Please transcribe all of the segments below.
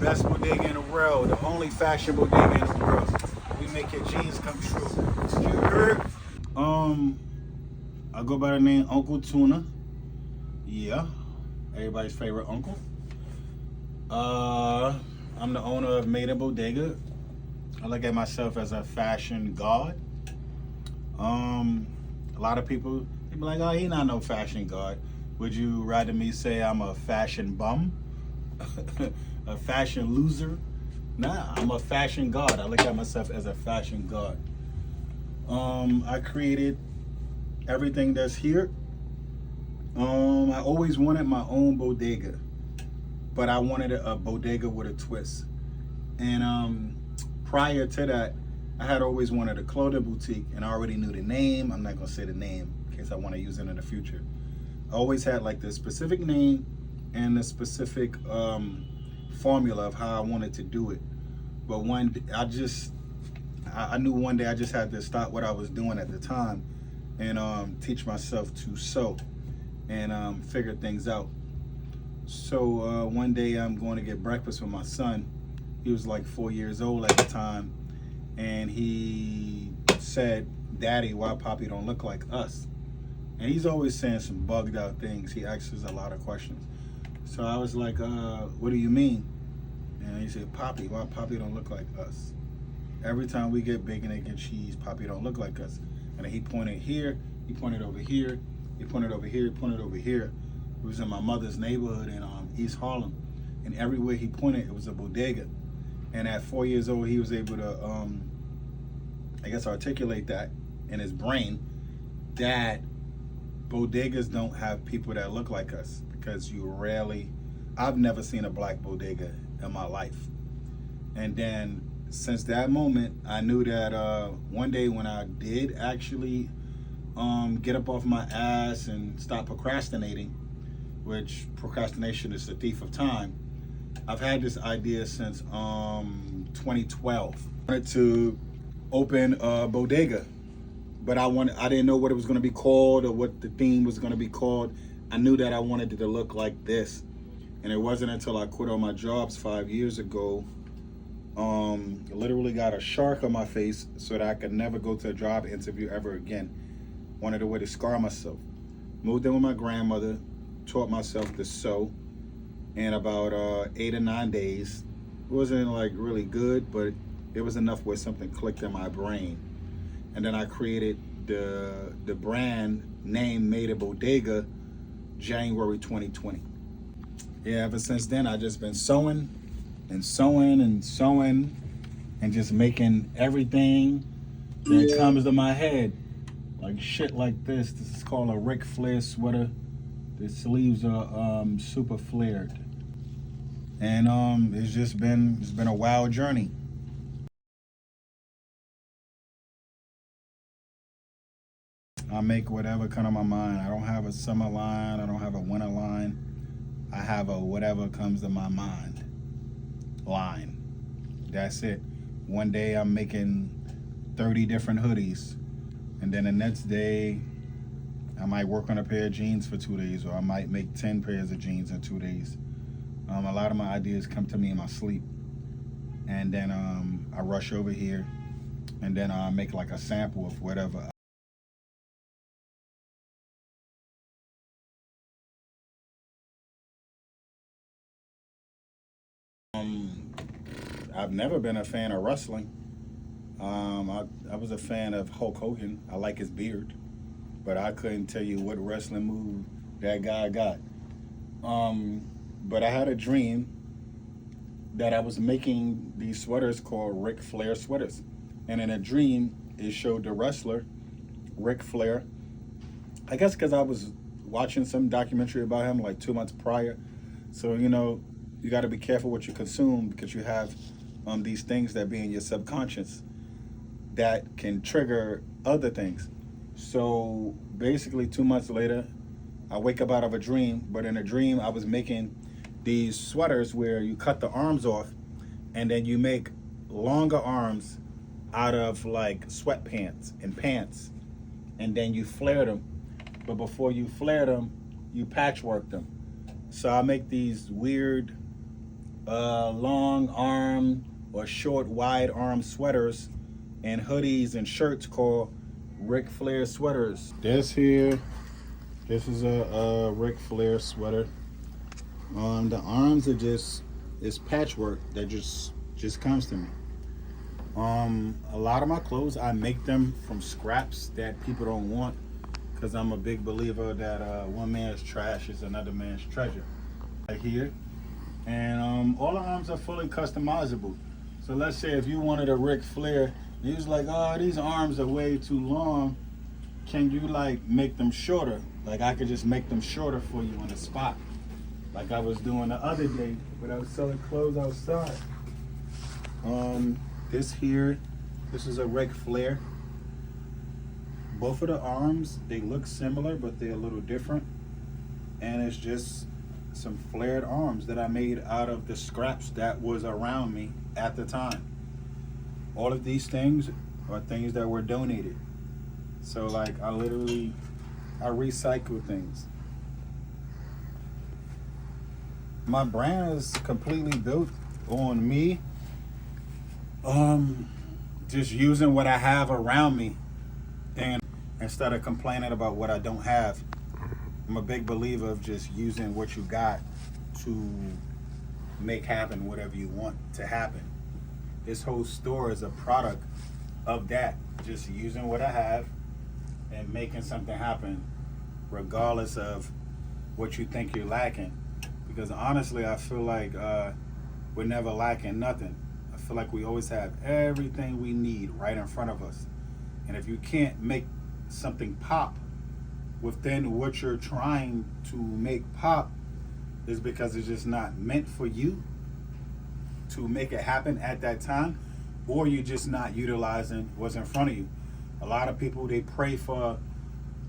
best bodega in the world, the only fashion bodega in the world. We make your dreams come true. You heard? I go by the name Uncle Tuna. Yeah, everybody's favorite uncle. I'm the owner of Made in Bodega. I look at myself as a fashion god. A lot of people, they be like, oh, he not no fashion god. Would you rather me say I'm a fashion bum? A fashion loser? Nah, I'm a fashion god. I look at myself as a fashion god. I created everything that's here. I always wanted my own bodega, but I wanted a bodega with a twist. And prior to that, I had always wanted a clothing boutique, and I already knew the name. I'm not gonna say the name in case I want to use it in the future. I always had like the specific name and the specific formula of how I wanted to do it. But I knew one day I just had to stop what I was doing at the time and teach myself to sew and figure things out. So one day I'm going to get breakfast with my son. He was like 4 years old at the time, and he said, "Daddy, why Poppy don't look like us?" And he's always saying some bugged out things. He asks us a lot of questions. So I was like, what do you mean? And he said, "Poppy, why Poppy don't look like us? Every time we get bacon, egg, and cheese, Poppy don't look like us." And then he pointed here, he pointed over here, he pointed over here, he pointed over here. It was in my mother's neighborhood in East Harlem. And everywhere he pointed, it was a bodega. And at 4 years old, he was able to, I guess, articulate that in his brain that bodegas don't have people that look like us, because I've never seen a black bodega in my life. And then since that moment, I knew that one day when I did actually get up off my ass and stop procrastinating, which procrastination is the thief of time, I've had this idea since 2012. I wanted to open a bodega, but I didn't know what it was going to be called or what the theme was going to be called. I knew that I wanted it to look like this. And it wasn't until I quit all my jobs 5 years ago, literally got a shark on my face so that I could never go to a job interview ever again. Wanted a way to scar myself. Moved in with my grandmother, taught myself to sew in about 8 or 9 days. It wasn't like really good, but it was enough where something clicked in my brain. And then I created the brand name Made in Bodega January 2020. Yeah, ever since then I just been sewing and sewing and sewing and just making everything that comes to my head. Like shit like this. This is called a Ric Flair sweater. The sleeves are super flared. And it's been a wild journey. I make whatever come to my mind. I don't have a summer line, I don't have a winter line. I have a whatever comes to my mind line. That's it. One day I'm making 30 different hoodies, and then the next day I might work on a pair of jeans for 2 days, or I might make 10 pairs of jeans in 2 days. A lot of my ideas come to me in my sleep, and then I rush over here, and then I make like a sample of whatever. I've never been a fan of wrestling. I was a fan of Hulk Hogan. I like his beard, but I couldn't tell you what wrestling move that guy got. But I had a dream that I was making these sweaters called Ric Flair sweaters. And in a dream, it showed the wrestler, Ric Flair. I guess because I was watching some documentary about him like 2 months prior. So, you got to be careful what you consume, because you have these things that be in your subconscious that can trigger other things. So basically 2 months later, I wake up out of a dream, but in a dream I was making these sweaters where you cut the arms off and then you make longer arms out of like sweatpants and pants, and then you flare them. But before you flare them, you patchwork them. So I make these weird long arm or short wide arm sweaters and hoodies and shirts called Ric Flair sweaters. This here, this is a Ric Flair sweater. The arms are just, it's patchwork that just comes to me. A lot of my clothes, I make them from scraps that people don't want, because I'm a big believer that one man's trash is another man's treasure. Right here. And all the arms are fully customizable. So let's say if you wanted a Ric Flair, you was like, oh, these arms are way too long. Can you like make them shorter? Like I could just make them shorter for you on the spot. Like I was doing the other day when I was selling clothes outside. This here, this is a Ric Flair. Both of the arms, they look similar, but they're a little different. And it's just some flared arms that I made out of the scraps that was around me at the time. All of these things are things that were donated. So like I recycle things. My brand is completely built on me just using what I have around me, and instead of complaining about what I don't have. I'm a big believer of just using what you got to make happen whatever you want to happen. This whole store is a product of that, just using what I have and making something happen regardless of what you think you're lacking. Because honestly, I feel like we're never lacking nothing. I feel like we always have everything we need right in front of us. And if you can't make something pop within what you're trying to make pop, is because it's just not meant for you to make it happen at that time, or you're just not utilizing what's in front of you. A lot of people, they pray for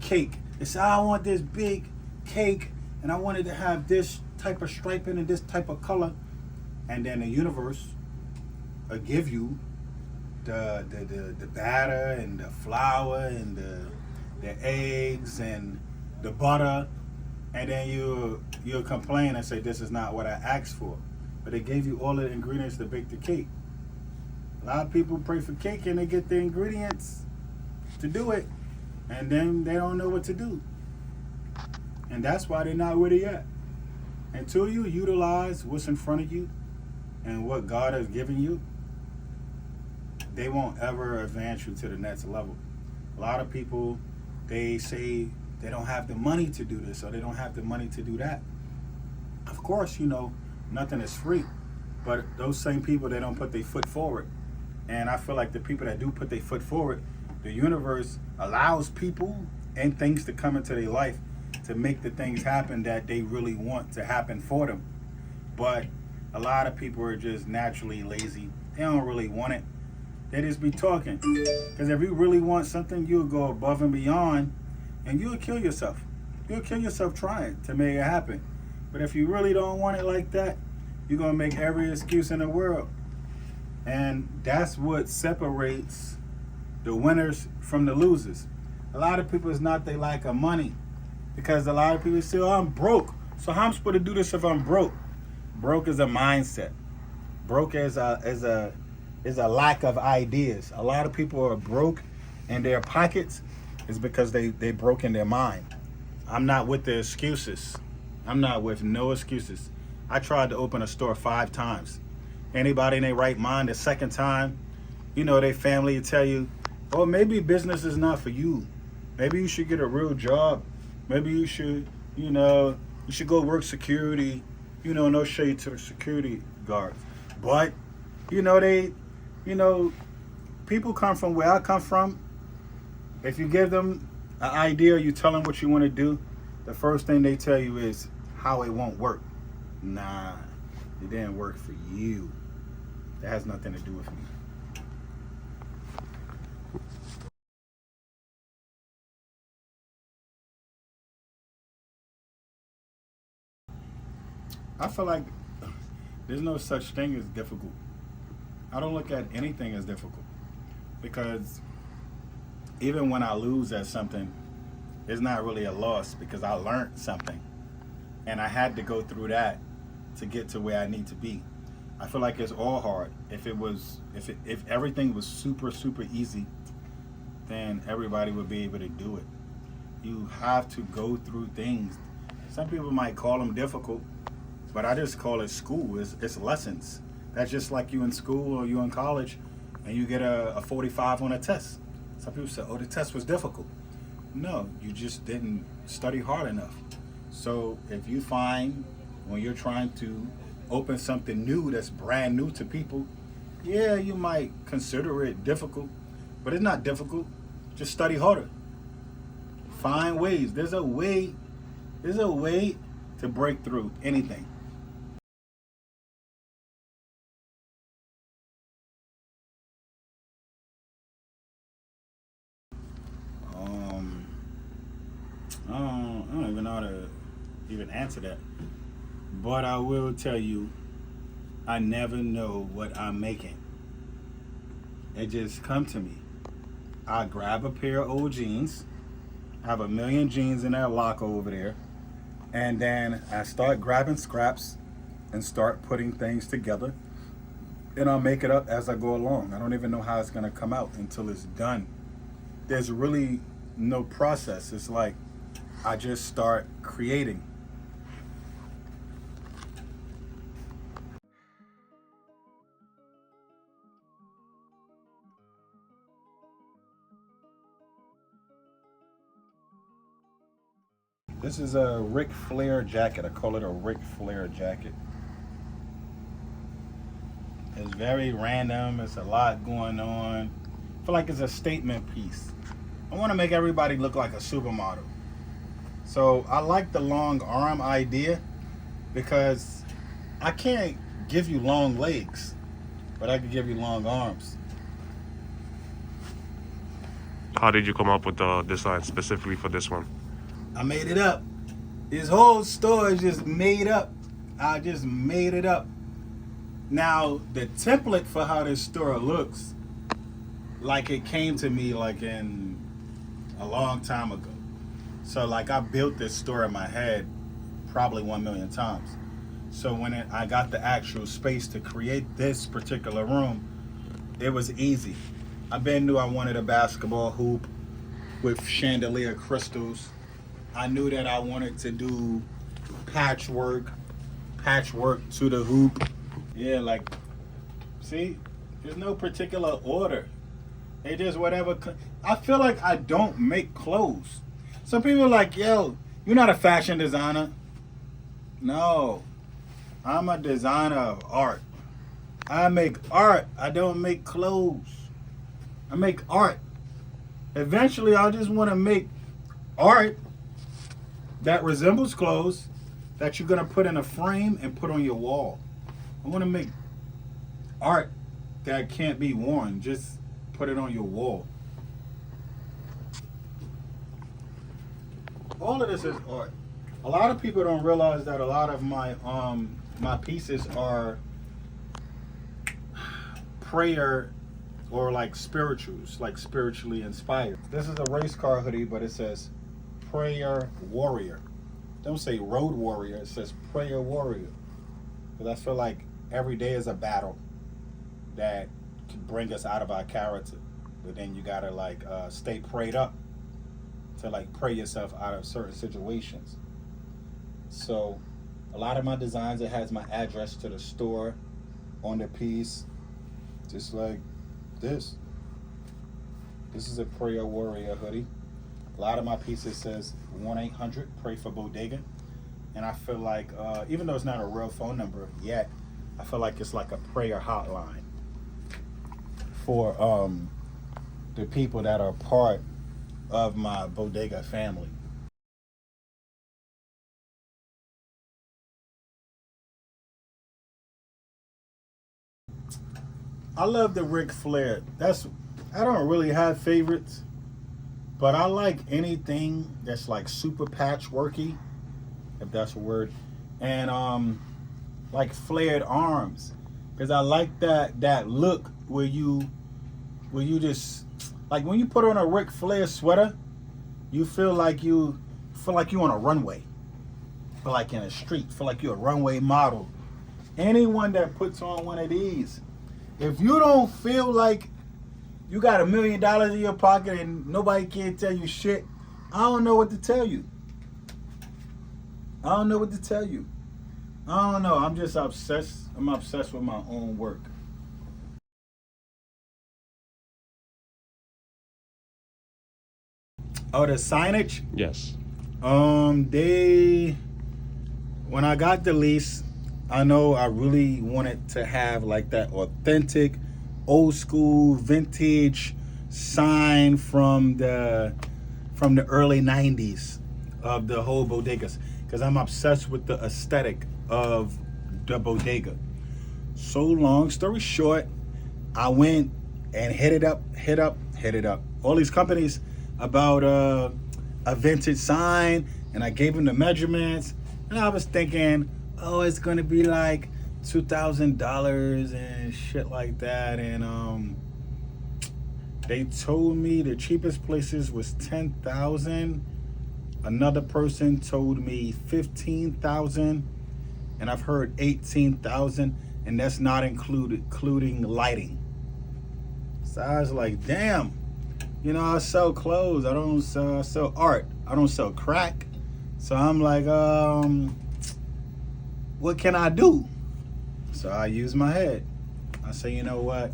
cake. They say, I want this big cake and I want it to have this type of striping and this type of color. And then the universe will give you the batter and the flour and the eggs and the butter, and then you'll complain and say, this is not what I asked for. But they gave you all the ingredients to bake the cake. A lot of people pray for cake and they get the ingredients to do it, and then they don't know what to do. And that's why they're not with it yet. Until you utilize what's in front of you and what God has given you, they won't ever advance you to the next level. A lot of people, they say they don't have the money to do this or they don't have the money to do that. Of course, nothing is free, but those same people, they don't put their foot forward. And I feel like the people that do put their foot forward, the universe allows people and things to come into their life to make the things happen that they really want to happen for them. But a lot of people are just naturally lazy. They don't really want it. They just be talking. Because if you really want something, you'll go above and beyond, and you'll kill yourself. You'll kill yourself trying to make it happen. But if you really don't want it like that, you're going to make every excuse in the world. And that's what separates the winners from the losers. A lot of people, it's not they lack of money. Because a lot of people say, oh, I'm broke. So how am I supposed to do this if I'm broke? Broke is a mindset. Broke is a lack of ideas. A lot of people are broke in their pockets is because they broke in their mind. I'm not with the excuses. I'm not with no excuses. I tried to open a store 5 times. Anybody in their right mind the second time, their family will tell you, oh, maybe business is not for you. Maybe you should get a real job. Maybe you should, you should go work security. No shade to the security guards. But, people come from where I come from. If you give them an idea, you tell them what you want to do, the first thing they tell you is how it won't work. Nah, it didn't work for you. That has nothing to do with me. I feel like there's no such thing as difficult. I don't look at anything as difficult, because even when I lose at something, it's not really a loss, because I learned something and I had to go through that to get to where I need to be. I feel like it's all hard. If everything was super easy, then everybody would be able to do it. You have to go through things. Some people might call them difficult, but I just call it school. It's lessons. That's just like you in school or you in college and you get a 45 on a test. Some people say, oh, the test was difficult. No, you just didn't study hard enough. So if you find when you're trying to open something new that's brand new to people, yeah, you might consider it difficult, but it's not difficult. Just study harder. Find ways. There's a way to break through anything. I don't even know how to even answer that. But I will tell you, I never know what I'm making. It just come to me. I grab a pair of old jeans, have a million jeans in that locker over there, and then I start grabbing scraps and start putting things together, and I'll make it up as I go along. I don't even know how it's gonna come out until it's done. There's really no process. It's like I just start creating. This is a Ric Flair jacket. I call it a Ric Flair jacket. It's very random. It's a lot going on. I feel like it's a statement piece. I want to make everybody look like a supermodel. So I like the long arm idea because I can't give you long legs, but I can give you long arms. How did you come up with the design specifically for this one? I made it up. This whole store is just made up. I just made it up. Now, the template for how this store looks, like it came to me like in a long time ago. So like I built this store in my head probably 1 million times. So when I got the actual space to create this particular room, it was easy. I knew I wanted a basketball hoop with chandelier crystals. I knew that I wanted to do patchwork to the hoop. Yeah, like, see, there's no particular order. It just whatever. I feel like I don't make clothes. Some people are like, yo, you're not a fashion designer. No, I'm a designer of art. I make art. I don't make clothes. I make art. Eventually, I just want to make art that resembles clothes that you're going to put in a frame and put on your wall. I want to make art that can't be worn. Just put it on your wall. All of this is art. A lot of people don't realize that a lot of my pieces are prayer or like spirituals, like spiritually inspired. This is a race car hoodie, but it says Prayer Warrior. Don't say Road Warrior, it says Prayer Warrior. Because I feel like every day is a battle that can bring us out of our character. But then you gotta like stay prayed up to like pray yourself out of certain situations. So a lot of my designs, it has my address to the store on the piece, just like this. This is a Prayer Warrior hoodie. A lot of my pieces says 1-800-PRAY for Bodega. And I feel like, even though it's not a real phone number yet, I feel like it's like a prayer hotline for the people that are part of my Bodega family. I love the Ric Flair. I don't really have favorites, but I like anything that's like super patchworky, if that's a word, and like flared arms, because I like that look where you just like when you put on a Ric Flair sweater, you feel like you on a runway, feel like in a street, feel like you're a runway model, anyone that puts on one of these, if you don't feel like you got $1 million in your pocket and nobody can tell you shit, I don't know what to tell you. I don't know what to tell you. I don't know. I'm just obsessed. I'm obsessed with my own work. Oh, the signage? Yes. When I got the lease, I know I really wanted to have like that authentic, old school, vintage sign from the early 90s of the whole bodegas, because I'm obsessed with the aesthetic of the bodega. So long story short, I went and hit it up. All these companies about a vintage sign, and I gave them the measurements, and I was thinking, oh, it's gonna be like $2,000 and shit like that, and they told me the cheapest places was $10,000. Another person told me $15,000, and I've heard $18,000, and that's not including lighting. So I was like, damn. You know, I sell clothes. I sell art. I don't sell crack. So I'm like, what can I do? So I use my head. I say, you know what?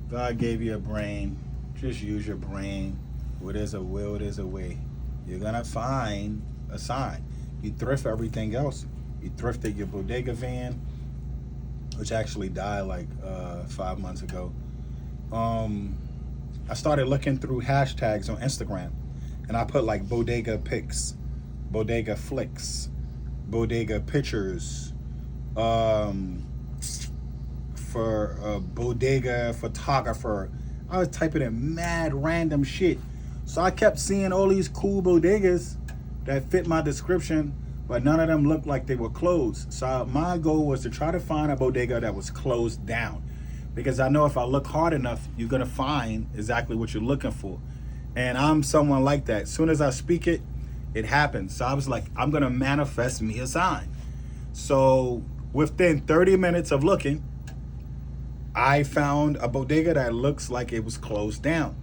God gave you a brain. Just use your brain. Where there's a will, there's a way. You're gonna find a sign. You thrift everything else. You thrifted your bodega van, which actually died like 5 months ago. I started looking through hashtags on Instagram, and I put like bodega pics, bodega flicks, bodega pictures, for a bodega photographer. I was typing in mad random shit. So I kept seeing all these cool bodegas that fit my description, but none of them looked like they were closed. So my goal was to try to find a bodega that was closed down, because I know if I look hard enough, you're gonna find exactly what you're looking for. And I'm someone like that. As soon as I speak it, it happens. So I was like, I'm gonna manifest me a sign. So within 30 minutes of looking, I found a bodega that looks like it was closed down.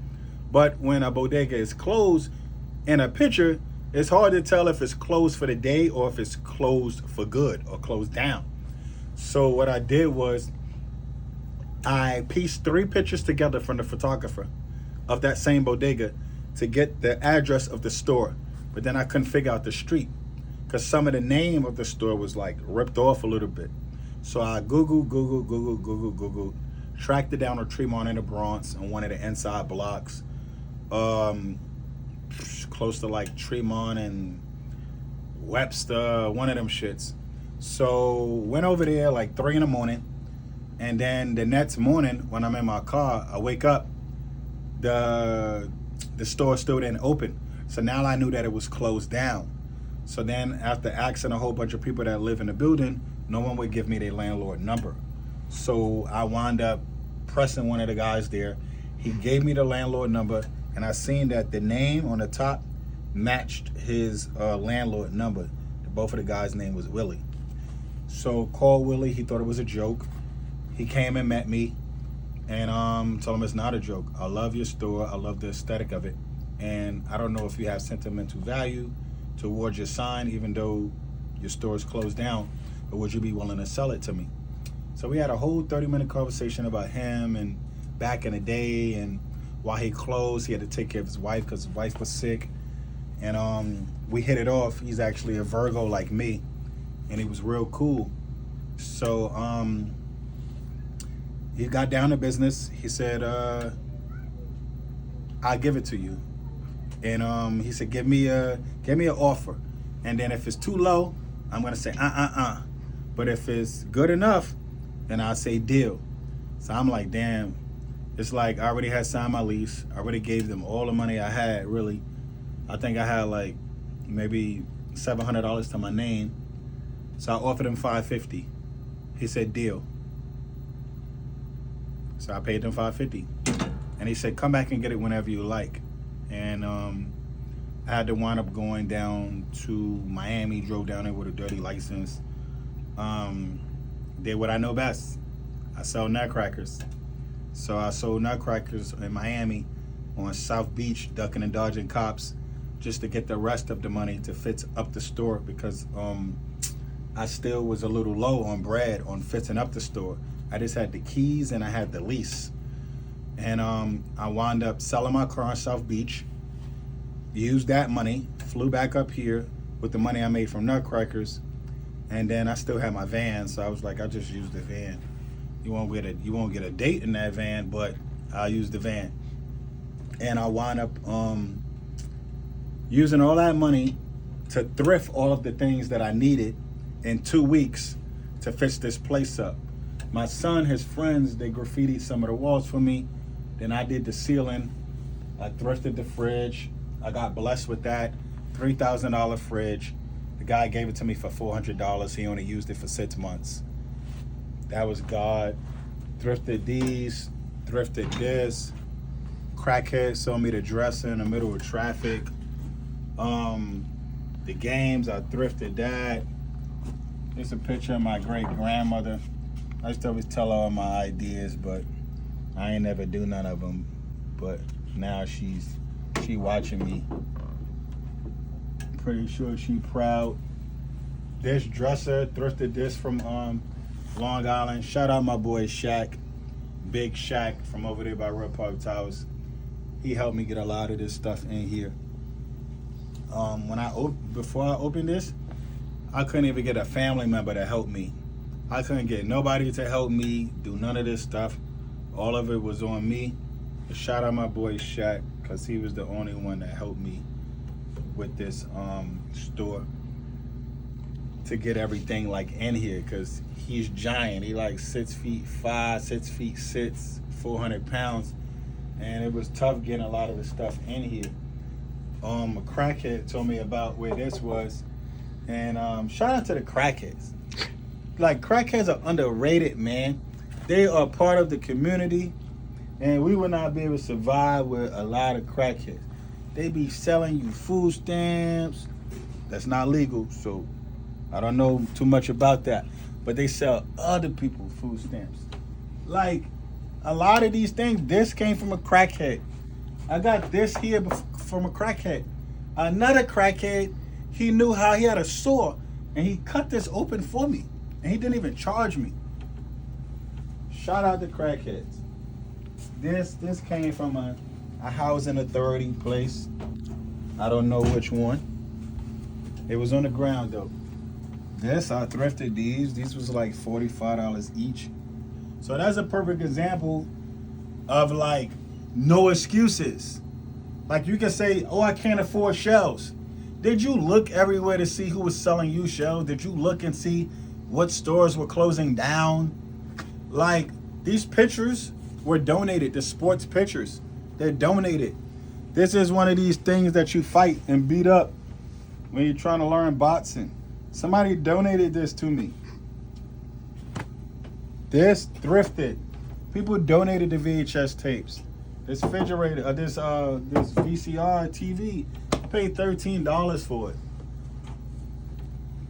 But when a bodega is closed in a picture, it's hard to tell if it's closed for the day or if it's closed for good or closed down. So what I did was I pieced 3 pictures together from the photographer of that same bodega to get the address of the store. But then I couldn't figure out the street because some of the name of the store was like ripped off a little bit. So I Googled, tracked it down on Tremont in the Bronx on one of the inside blocks, close to like Tremont and Webster, one of them shits. So went over there like 3 in the morning, and then the next morning when I'm in my car, I wake up, the store still didn't open. So now I knew that it was closed down. So then after asking a whole bunch of people that live in the building, no one would give me their landlord number. So I wound up pressing one of the guys there. He gave me the landlord number, and I seen that the name on the top matched his landlord number. Both of the guys' name was Willie. So called Willie. He thought it was a joke. He came and met me, and told him it's not a joke. I love your store. I love the aesthetic of it, and I don't know if you have sentimental value towards your sign, even though your store is closed down, but would you be willing to sell it to me? So we had a whole 30-minute conversation about him and back in the day, and while he closed, he had to take care of his wife because his wife was sick. And we hit it off. He's actually a Virgo like me, and he was real cool. So he got down to business. He said, I'll give it to you. And he said, give me an offer. And then if it's too low, I'm gonna say But if it's good enough, then I'll say deal. So I'm like, damn. It's like I already had signed my lease. I already gave them all the money I had, really. I think I had like maybe $700 to my name. So I offered him $550. He said deal. So I paid him $550. And he said, come back and get it whenever you like. And I had to wind up going down to Miami, drove down there with a dirty license. did what I know best. I sell nutcrackers. So I sold nutcrackers in Miami on South Beach, ducking and dodging cops, just to get the rest of the money to fix up the store, because I still was a little low on bread on fixing up the store. I just had the keys and I had the lease. And I wound up selling my car in South Beach, used that money, flew back up here with the money I made from nutcrackers, and then I still had my van, so I was like, I'll just use the van. You won't get a date in that van, but I'll use the van. And I wound up using all that money to thrift all of the things that I needed in 2 weeks to fix this place up. My son, his friends, they graffitied some of the walls for me. Then I did the ceiling. I thrifted the fridge. I got blessed with that. $3,000 fridge. The guy gave it to me for $400. He only used it for 6 months. That was God. Thrifted these, thrifted this. Crackhead sold me the dresser in the middle of traffic. The games, I thrifted that. There's a picture of my great grandmother. I used to always tell her all my ideas, but I ain't never do none of them. But now she watching me. Pretty sure she proud. This dresser, thrifted this from Long Island. Shout out my boy Shaq, Big Shaq from over there by Red Park Towers. He helped me get a lot of this stuff in here. Before I opened this, I couldn't even get a family member to help me. I couldn't get nobody to help me do none of this stuff. All of it was on me. But shout out my boy Shaq, because he was the only one that helped me with this store to get everything like in here, because he's giant. He like 6'5", 6'6", 400 pounds, and it was tough getting a lot of the stuff in here. A crackhead told me about where this was, and shout out to the crackheads. Like, crackheads are underrated, man. They are part of the community, and we would not be able to survive with a lot of crackheads. They be selling you food stamps. That's not legal, so I don't know too much about that. But they sell other people food stamps. Like, a lot of these things, this came from a crackhead. I got this here from a crackhead. Another crackhead, he knew how he had a saw, and he cut this open for me. And he didn't even charge me. Shout out to crackheads. This came from a housing authority place. I don't know which one. It was on the ground though. This, I thrifted these. These was like $45 each. So that's a perfect example of like no excuses. Like, you can say, oh, I can't afford shells. Did you look everywhere to see who was selling you shells? Did you look and see what stores were closing down? Like, these pictures were donated, the sports pictures. They're donated. This is one of these things that you fight and beat up when you're trying to learn boxing. Somebody donated this to me. This thrifted. People donated the VHS tapes. This refrigerator, this VCR TV, I paid $13 for it.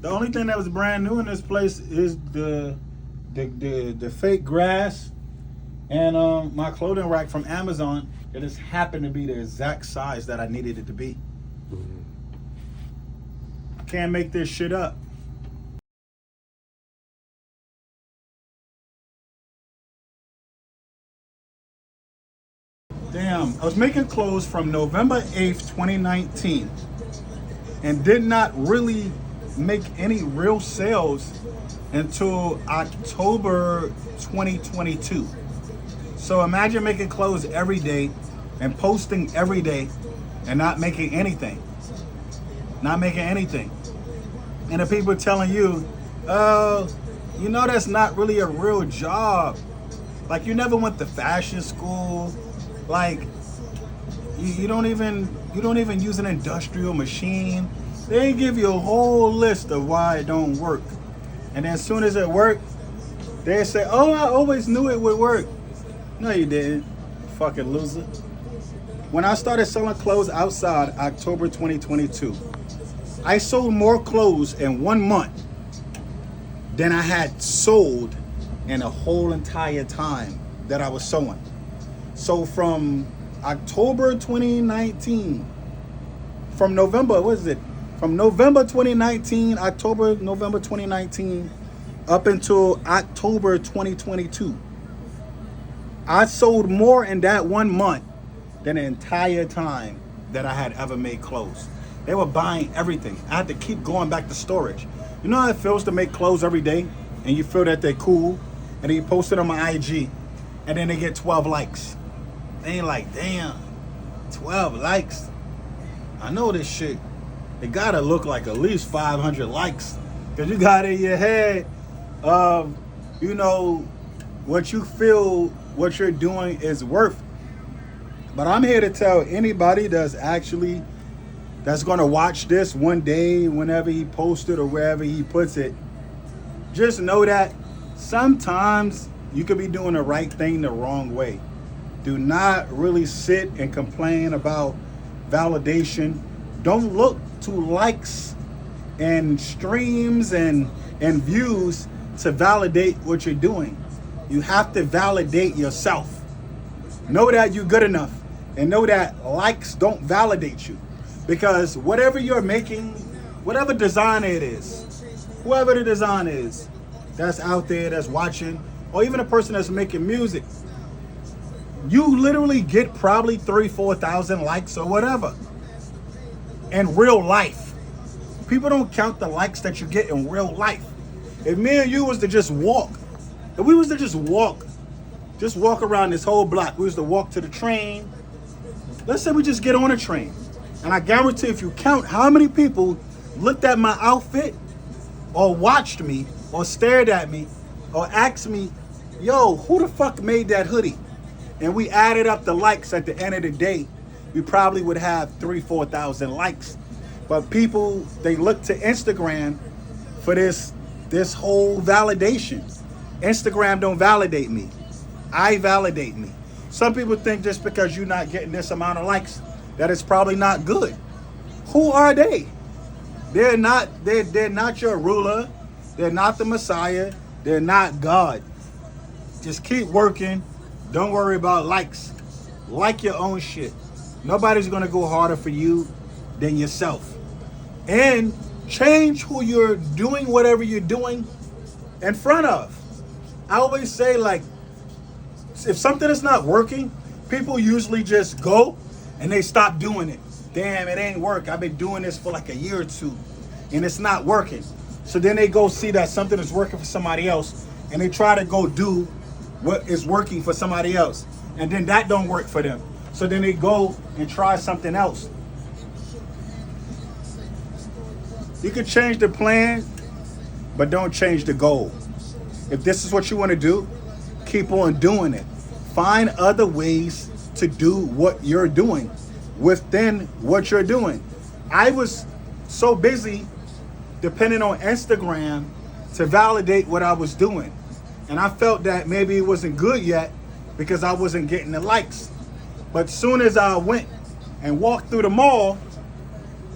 The only thing that was brand new in this place is the fake grass and my clothing rack from Amazon. It just happened to be the exact size that I needed it to be. Can't make this shit up. Damn, I was making clothes from November 8th, 2019, and did not really make any real sales until October 2022. So imagine making clothes every day and posting every day and not making anything. Not making anything. And the people telling you, oh, you know, that's not really a real job. Like, you never went to fashion school. Like, you don't even use an industrial machine. They give you a whole list of why it don't work. And then as soon as it worked, they say, oh, I always knew it would work. No, you didn't, fucking loser. When I started selling clothes outside October 2022, I sold more clothes in 1 month than I had sold in the whole entire time that I was sewing. So from October 2019, from November, what is it? From November 2019, November 2019, up until October 2022, I sold more in that 1 month than the entire time that I had ever made clothes. They were buying everything. I had to keep going back to storage. You know how it feels to make clothes every day and you feel that they're cool, and then you post it on my IG and then they get 12 likes. They ain't like, damn, 12 likes. I know this shit. It gotta look like at least 500 likes, because you got in your head of, you know, what you feel what you're doing is worth. But I'm here to tell anybody that's gonna watch this one day, whenever he posts it or wherever he puts it, just know that sometimes you could be doing the right thing the wrong way. Do not really sit and complain about validation. Don't look to likes and streams and views to validate what you're doing. You have to validate yourself. Know that you're good enough, and know that likes don't validate you. Because whatever you're making, whatever designer it is, whoever the designer is that's out there that's watching, or even a person that's making music, you literally get probably 3,000-4,000 likes or whatever in real life. People don't count the likes that you get in real life. If me and you was to just walk, if we was to just walk around this whole block, we was to walk to the train, let's say we just get on a train, and I guarantee if you count how many people looked at my outfit or watched me or stared at me or asked me, yo, who the fuck made that hoodie? And we added up the likes at the end of the day, we probably would have 3,000-4,000 likes. But people, they look to Instagram for this whole validation. Instagram don't validate me. I validate me. Some people think just because you're not getting this amount of likes, that it's probably not good. Who are they? They're not your ruler. They're not the Messiah. They're not God. Just keep working. Don't worry about likes. Like your own shit. Nobody's gonna go harder for you than yourself. And change who you're doing whatever you're doing in front of. I always say, like, if something is not working, people usually just go and they stop doing it. Damn, it ain't work. I've been doing this for like a year or two and it's not working. So then they go see that something is working for somebody else and they try to go do what is working for somebody else. And then that don't work for them. So then they go and try something else. You can change the plan, but don't change the goal. If this is what you want to do, keep on doing it. Find other ways to do what you're doing within what you're doing. I was so busy depending on Instagram to validate what I was doing. And I felt that maybe it wasn't good yet because I wasn't getting the likes. But soon as I went and walked through the mall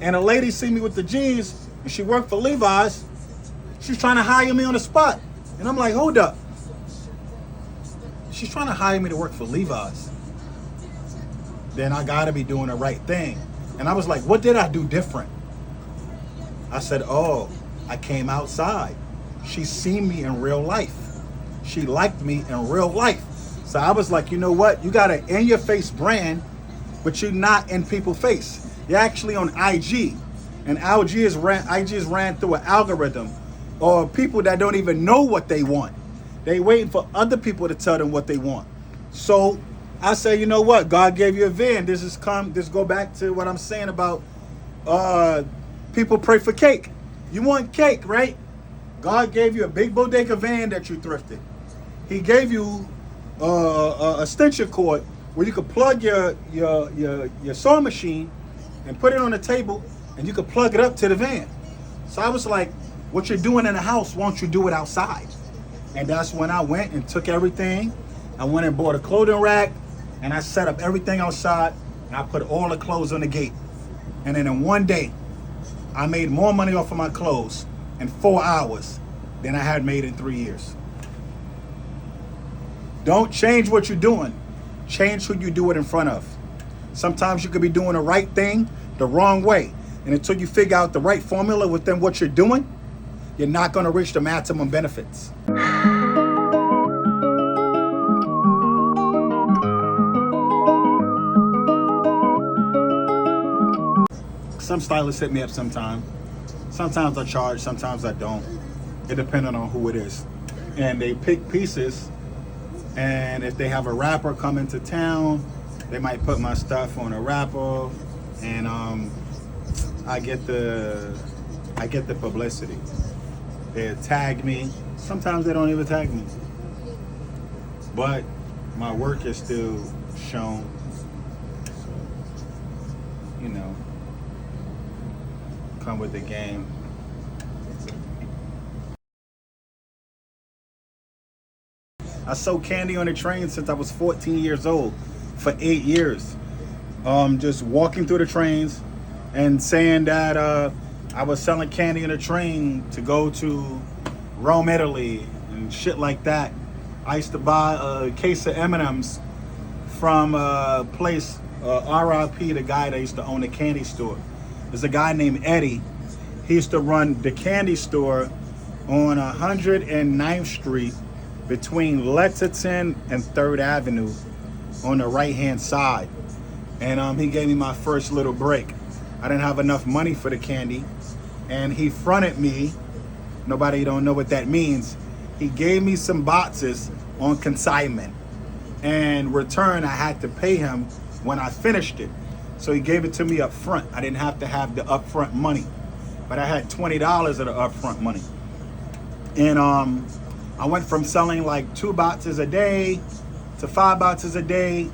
and a lady see me with the jeans and she worked for Levi's, she's trying to hire me on the spot. And I'm like, hold up. She's trying to hire me to work for Levi's. Then I gotta be doing the right thing. And I was like, what did I do different? I said, oh, I came outside. She seen me in real life. She liked me in real life. So I was like, you know what? You got an in-your-face brand, but you're not in people's face. You're actually on IG. And IG is ran through an algorithm or people that don't even know what they want. They waiting for other people to tell them what they want. So I say, you know what? God gave you a van. This go back to what I'm saying about people pray for cake. You want cake, right? God gave you a big bodega van that you thrifted. He gave you a extension cord where you could plug your sewing machine and put it on the table, and you could plug it up to the van. So I was like, what you're doing in the house, why don't you do it outside? And that's when I went and took everything. I went and bought a clothing rack, and I set up everything outside, and I put all the clothes on the gate. And then in one day, I made more money off of my clothes in 4 hours than I had made in 3 years. Don't change what you're doing. Change who you do it in front of. Sometimes you could be doing the right thing the wrong way. And until you figure out the right formula within what you're doing, you're not going to reach the maximum benefits. Some stylists hit me up sometimes. Sometimes I charge, sometimes I don't. It depends on who it is. And they pick pieces, and if they have a rapper come into town, they might put my stuff on a rapper, and I get the publicity. They tag me. Sometimes they don't even tag me. But my work is still shown. So, you know, come with the game. I sold candy on the train since I was 14 years old for 8 years. Just walking through the trains and saying that I was selling candy on the train to go to Rome, Italy and shit like that. I used to buy a case of M&Ms from a place, RIP, the guy that used to own the candy store. There's a guy named Eddie. He used to run the candy store on 109th Street between Lexington and 3rd Avenue on the right-hand side. And he gave me my first little break. I didn't have enough money for the candy, and he fronted me. Nobody don't know what that means. He gave me some boxes on consignment. And in return, I had to pay him when I finished it. So he gave it to me up front. I didn't have to have the upfront money, but I had $20 of the upfront money. And I went from selling like 2 boxes a day to 5 boxes a day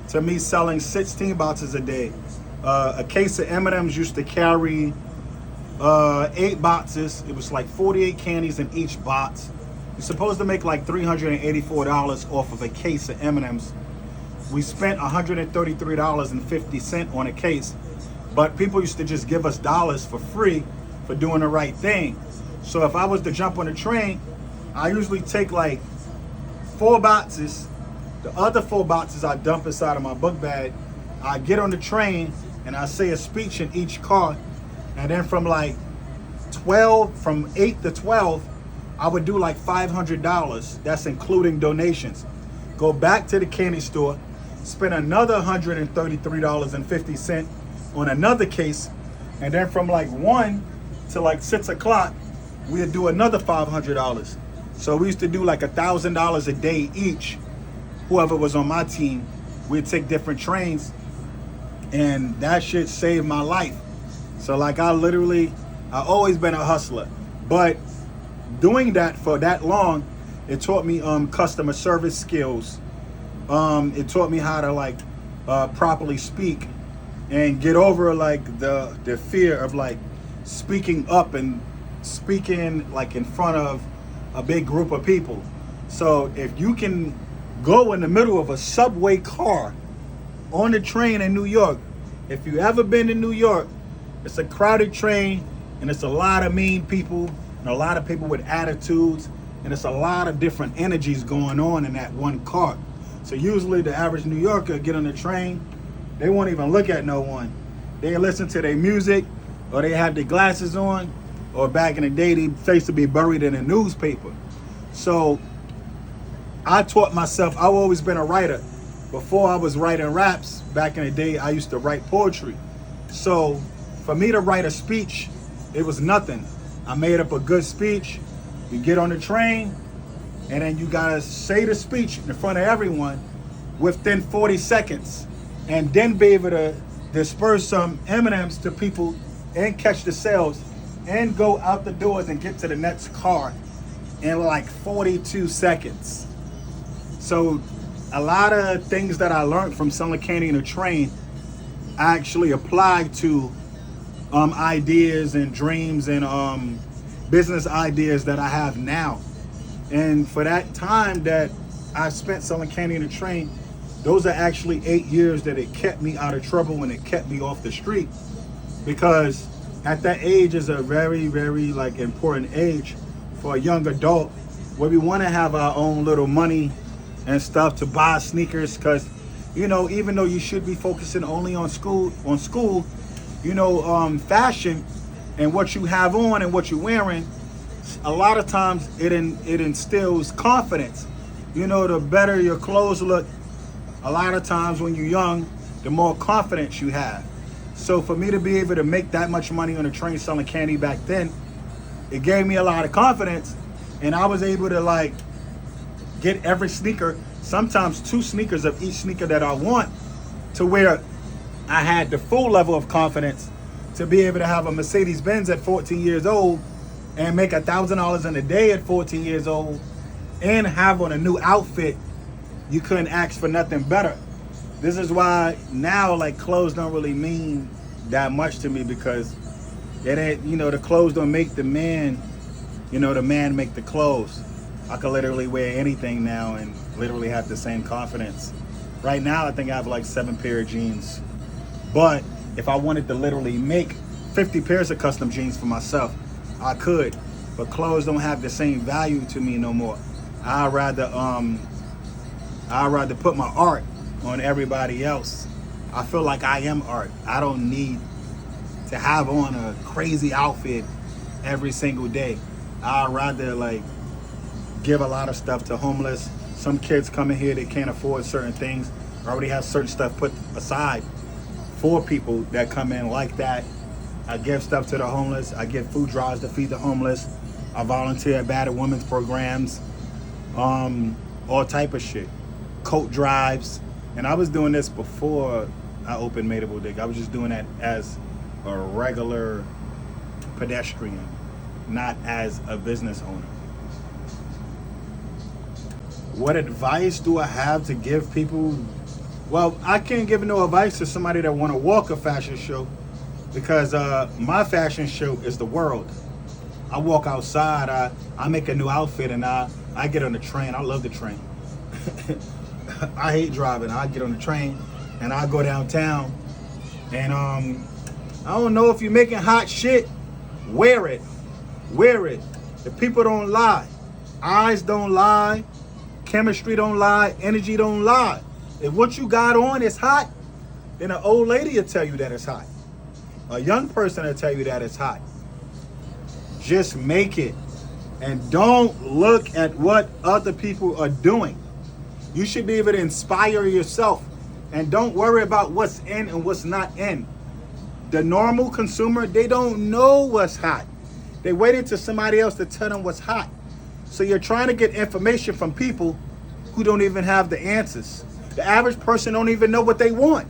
to me selling 16 boxes a day. A case of M&Ms used to carry 8 boxes. It was like 48 candies in each box. You're supposed to make like $384 off of a case of M&Ms. We spent $133.50 on a case, but people used to just give us dollars for free for doing the right thing. So if I was to jump on a train, I usually take like 4 boxes. The other 4 boxes I dump inside of my book bag. I get on the train and I say a speech in each car. And then from 8 to 12, I would do like $500. That's including donations. Go back to the candy store, spend another $133.50 on another case. And then from like 1 to like 6 o'clock, we'd do another $500. So we used to do like $1,000 a day each. Whoever was on my team, we'd take different trains, and that shit saved my life. So like I always been a hustler, but doing that for that long, it taught me customer service skills. It taught me how to like properly speak and get over like the fear of like speaking up and speaking like in front of a big group of people. So if you can go in the middle of a subway car on the train in New York, if you ever been to New York, it's a crowded train and it's a lot of mean people and a lot of people with attitudes, and it's a lot of different energies going on in that one car. So usually the average New Yorker get on the train, they won't even look at no one. They listen to their music, or they have their glasses on, or back in the day, they used to be buried in a newspaper. So I taught myself, I've always been a writer. Before I was writing raps, back in the day, I used to write poetry. So for me to write a speech, it was nothing. I made up a good speech. You get on the train, and then you gotta say the speech in front of everyone within 40 seconds, and then be able to disperse some M&Ms to people and catch the sales and go out the doors and get to the next car in like 42 seconds. So a lot of things that I learned from selling candy in a train, I actually applied to ideas and dreams and business ideas that I have now. And for that time that I spent selling candy in a train, those are actually 8 years that it kept me out of trouble and it kept me off the street. Because at that age is a very, very like important age for a young adult, where we want to have our own little money and stuff to buy sneakers, because you know, even though you should be focusing only on school, you know, fashion and what you have on and what you're wearing, a lot of times it instills confidence. You know, the better your clothes look, a lot of times when you're young, the more confidence you have. So for me to be able to make that much money on the train selling candy back then, it gave me a lot of confidence, and I was able to like get every sneaker, sometimes 2 sneakers of each sneaker that I want, to where I had the full level of confidence to be able to have a Mercedes-Benz at 14 years old and make $1,000 in a day at 14 years old and have on a new outfit. You couldn't ask for nothing better. This is why now, like, clothes don't really mean that much to me, because it ain't, you know, the clothes don't make the man, you know, the man make the clothes. I could literally wear anything now and literally have the same confidence. Right now, I think I have like 7 pair of jeans. But if I wanted to literally make 50 pairs of custom jeans for myself, I could. But clothes don't have the same value to me no more. I'd rather put my art on everybody else. I feel like I am art. I don't need to have on a crazy outfit every single day. I'd rather like give a lot of stuff to homeless. Some kids come in here, they can't afford certain things. I already have certain stuff put aside for people that come in like that. I give stuff to the homeless. I give food drives to feed the homeless. I volunteer at battered women's programs, all type of shit. Coat drives. And I was doing this before I opened In Bodega. I was just doing that as a regular pedestrian, not as a business owner. What advice do I have to give people? Well, I can't give no advice to somebody that want to walk a fashion show, because my fashion show is the world. I walk outside, I make a new outfit, and I get on the train. I love the train. I hate driving. I get on the train and I go downtown, and I don't know if you're making hot shit, wear it. The people don't lie. Eyes don't lie. Chemistry don't lie. Energy don't lie. If what you got on is hot, then an old lady will tell you that it's hot. A young person will tell you that it's hot. Just make it, and don't look at what other people are doing. You should be able to inspire yourself, and don't worry about what's in and what's not in. The normal consumer, they don't know what's hot. They waited till somebody else to tell them what's hot. So you're trying to get information from people who don't even have the answers. The average person don't even know what they want.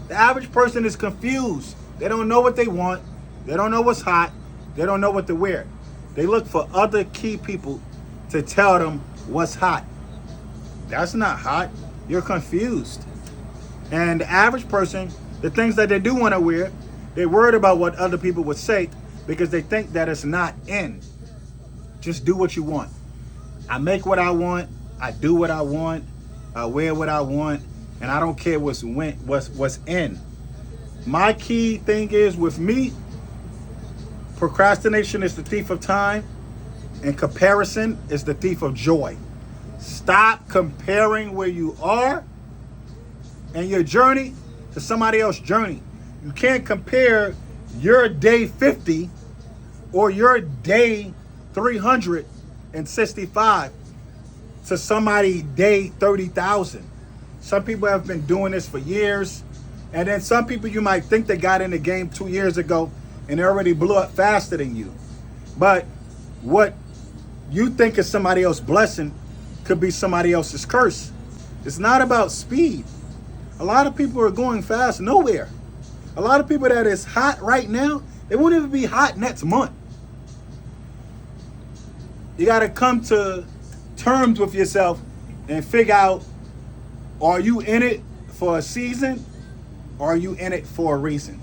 The average person is confused. They don't know what they want. They don't know what's hot. They don't know what to wear. They look for other key people to tell them what's hot. That's not hot. You're confused. And the average person, the things that they do want to wear, they're worried about what other people would say because they think that it's not in. Just do what you want. I make what I want. I do what I want. I wear what I want. And I don't care what's in. My key thing is, with me, procrastination is the thief of time, and comparison is the thief of joy. Stop comparing where you are and your journey to somebody else's journey. You can't compare your day 50 or your day 365 to somebody day 30,000. Some people have been doing this for years, and then some people you might think they got in the game 2 years ago and they already blew up faster than you. But what you think is somebody else's blessing could be somebody else's curse. It's not about speed. A lot of people are going fast nowhere. A lot of people that is hot right now, they won't even be hot next month. You got to come to terms with yourself and figure out, are you in it for a season or are you in it for a reason?